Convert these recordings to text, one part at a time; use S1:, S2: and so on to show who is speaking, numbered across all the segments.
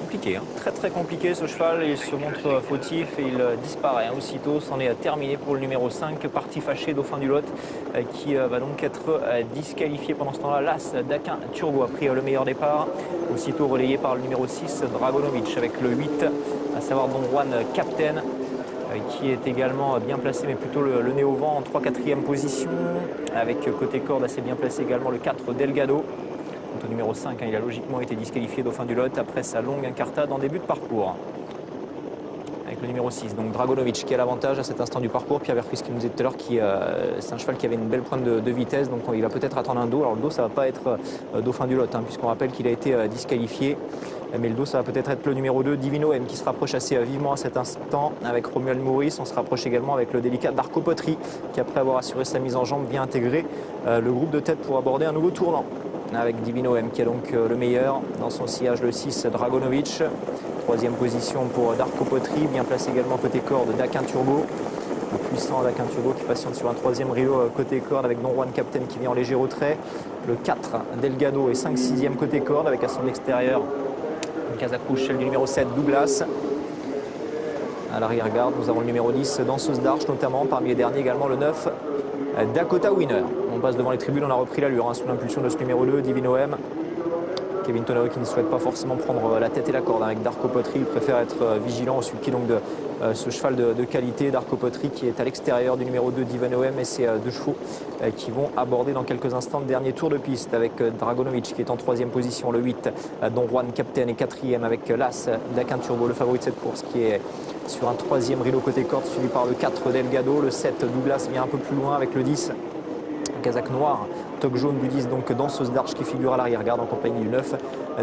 S1: Compliqué, hein. Très compliqué ce cheval, il se montre fautif et il disparaît aussitôt. C'en est terminé pour le numéro 5, Parti Fâché, dauphin du Lot, qui va donc être disqualifié pendant ce temps-là. L'As d'Aquin Turbo a pris le meilleur départ, aussitôt relayé par le numéro 6, Dragonovic, avec le 8, à savoir Don Juan Captain, qui est également bien placé, mais plutôt le nez au vent en 3-4e position, avec côté corde assez bien placé également le 4, Delgado. Au numéro 5, il a logiquement été disqualifié dauphin du Lot après sa longue incartade en début de parcours. Avec le numéro 6, donc Dragonovic qui a l'avantage à cet instant du parcours. Pierre Vercruis qui nous disait tout à l'heure que c'est un cheval qui avait une belle pointe de vitesse, donc il va peut-être attendre un dos. Alors le dos, ça ne va pas être dauphin du Lot, puisqu'on rappelle qu'il a été disqualifié. Mais le dos, ça va peut-être être le numéro 2, Divino M, qui se rapproche assez vivement à cet instant avec Romuald Maurice. On se rapproche également avec le délicat Darko Potri, qui après avoir assuré sa mise en jambe, vient intégrer le groupe de tête pour aborder un nouveau tournant. Avec Divino M qui est donc le meilleur dans son sillage, le 6, Dragonovic. 3e position pour Darko Potri, bien placé également côté corde d'Aquin Turbo. Le puissant d'Aquin Turbo qui patiente sur un 3e rideau côté corde avec Don Juan Captain qui vient en léger retrait. Le 4, Delgado, et 5-6e côté corde avec à son extérieur une Kazakh celle du numéro 7, Douglas. À l'arrière-garde, nous avons le numéro 10, Danseuse d'Arche notamment, parmi les derniers également le 9, Dakota Winner. On passe devant les tribunes, on a repris l'allure sous l'impulsion de ce numéro 2, Divino M. Kevin Tonnery qui ne souhaite pas forcément prendre la tête et la corde avec Darko Potri. Il préfère être vigilant au sulky donc de ce cheval de qualité. Darko Potri qui est à l'extérieur du numéro 2, Divino M, et ses deux chevaux qui vont aborder dans quelques instants le dernier tour de piste avec Dragonovic qui est en 3e position, le 8, Don Juan Captain, et 4e avec l'As d'Aquin Turbo, le favori de cette course, qui est sur un 3e rideau côté corde, suivi par le 4, Delgado. Le 7, Douglas, vient un peu plus loin avec le 10, Kazakh noir, toque jaune du 10, donc Danseuse d'Arche qui figure à l'arrière-garde en compagnie du 9,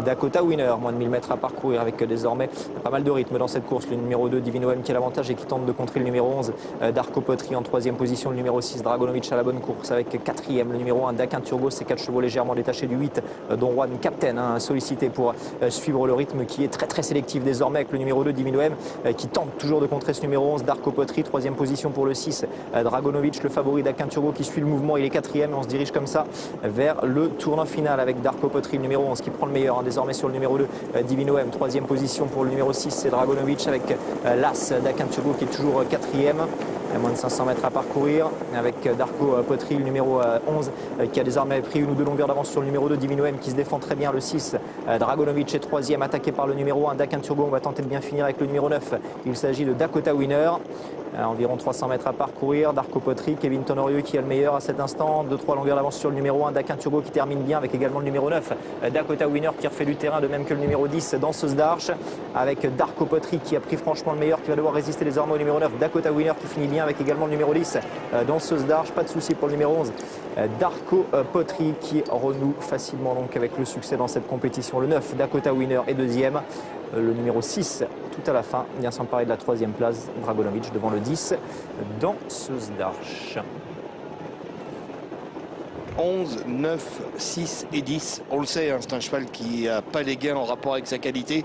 S1: Dakota Winner. Moins de 1000 mètres à parcourir avec désormais pas mal de rythme dans cette course. Le numéro 2, Divino M, qui a l'avantage et qui tente de contrer le numéro 11, Darko Potri en 3e position. Le numéro 6, Dragonovic à la bonne course avec 4e. Le numéro 1, d'Aquin Turbo, ses 4 chevaux légèrement détachés du 8, Don Juan Captain, sollicité pour suivre le rythme qui est très sélectif désormais avec le numéro 2, Divino M, qui tente toujours de contrer ce numéro 11, Darko Potri. 3e position pour le 6, Dragonovic, le favori d'Aquin Turbo, qui suit le mouvement. Il est 4e et on se dirige comme ça vers le tournant final avec Darko Potri, le numéro 11, qui prend le meilleur désormais sur le numéro 2, Divino M. 3e position pour le numéro 6, c'est Dragonovic avec l'As d'Aquin Turbo qui est toujours 4e. À moins de 500 mètres à parcourir avec Darko Potri, le numéro 11, qui a désormais pris une ou deux longueurs d'avance sur le numéro 2, Divino M, qui se défend très bien. Le 6, Dragonovic est 3e, attaqué par le numéro 1, d'Aquin Turbo. On va tenter de bien finir avec le numéro 9. Il s'agit de Dakota Winner. À environ 300 mètres à parcourir. Darko Potri, Kevin Tonnery qui a le meilleur à cet instant. 2-3 longueurs d'avance sur le numéro 1, d'Aquin Turbo, qui termine bien avec également le numéro 9, Dakota Winner, qui refait du terrain, de même que le numéro 10, Danseuse d'Arche, avec Darko Potri qui a pris franchement le meilleur, qui va devoir résister désormais au numéro 9, Dakota Winner, qui finit bien avec également le numéro 10, Danseuse d'Arche. Pas de souci pour le numéro 11, Darko Potri, qui renoue facilement donc avec le succès dans cette compétition. Le 9, Dakota Winner, est 2e. Le numéro 6, tout à la fin, vient s'emparer de la 3e place, Dragonovic, devant le 10, Danseuse d'Arche.
S2: 11, 9, 6 et 10. On le sait, c'est un cheval qui n'a pas les gains en rapport avec sa qualité.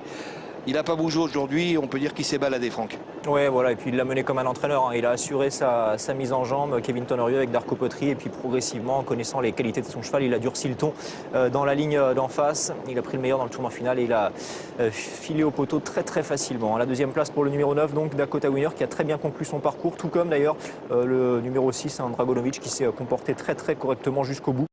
S2: Il n'a pas bougé aujourd'hui, on peut dire qu'il s'est baladé, Franck.
S1: Ouais, voilà, et puis il l'a mené comme un entraîneur. Il a assuré sa mise en jambe, Kevin Tonnery, avec Darko Potri, et puis progressivement, en connaissant les qualités de son cheval, il a durci le ton dans la ligne d'en face. Il a pris le meilleur dans le tournant final et il a filé au poteau très facilement. La 2e place pour le numéro 9, donc Dakota Winner, qui a très bien conclu son parcours, tout comme d'ailleurs le numéro 6, Dragonovic, qui s'est comporté très correctement jusqu'au bout.